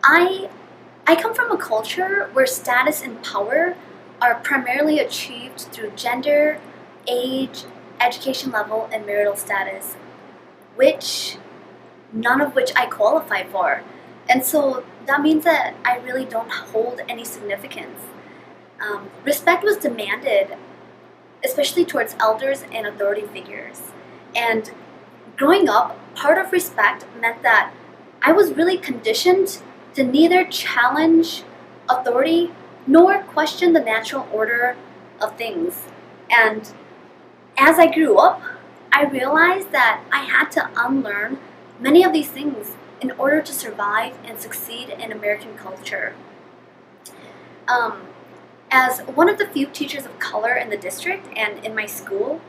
I I come from a culture where status and power are primarily achieved through gender, age, education level, and marital status, which none of which I qualify for. And so that means that I really don't hold any significance. Respect was demanded, especially towards elders and authority figures. And growing up, part of respect meant that I was really conditioned to neither challenge authority nor question the natural order of things. And as I grew up, I realized that I had to unlearn many of these things in order to survive and succeed in American culture. Um, as one of the few teachers of color in the district and in my school,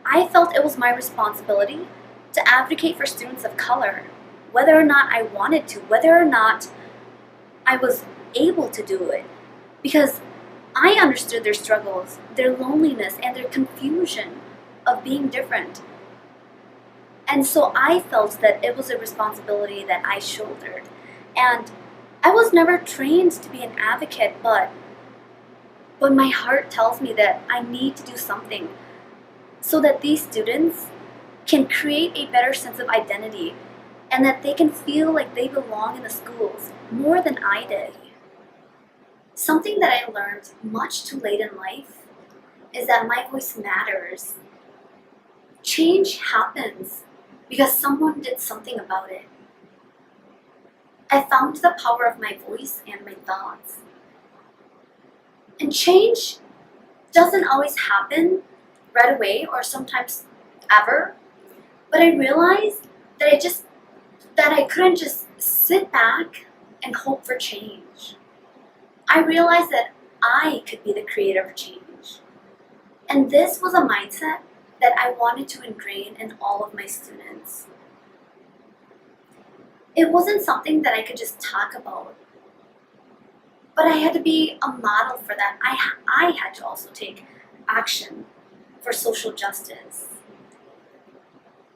I felt it was my responsibility to advocate for students of color, whether or not I wanted to, whether or not I was able to do it, because I understood their struggles, their loneliness, and their confusion of being different. And so I felt that it was a responsibility that I shouldered. And I was never trained to be an advocate, but my heart tells me that I need to do something so that these students can create a better sense of identity and that they can feel like they belong in the schools more than I did. Something that I learned much too late in life is that my voice matters. Change happens because someone did something about it. I found the power of my voice and my thoughts. And change doesn't always happen right away or sometimes ever, but I realized that I couldn't just sit back and hope for change. I realized that I could be the creator of change. And this was a mindset that I wanted to ingrain in all of my students. It wasn't something that I could just talk about, but I had to be a model for that. I had to also take action for social justice.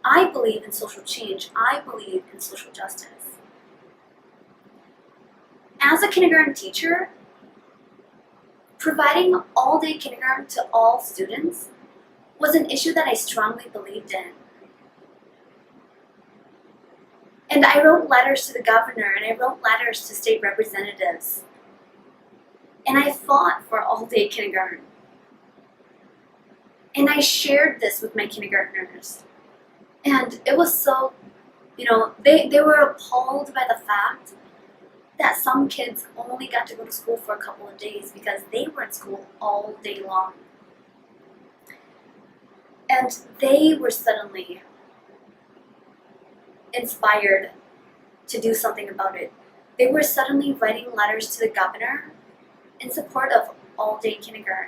I believe in social change. I believe in social justice. As a kindergarten teacher, providing all-day kindergarten to all students was an issue that I strongly believed in. And I wrote letters to the governor and I wrote letters to state representatives. And I fought for all-day kindergarten. And I shared this with my kindergartners. And it was so, they were appalled by the fact that some kids only got to go to school for a couple of days because they were in school all day long. And they were suddenly inspired to do something about it. They were suddenly writing letters to the governor in support of all-day kindergarten.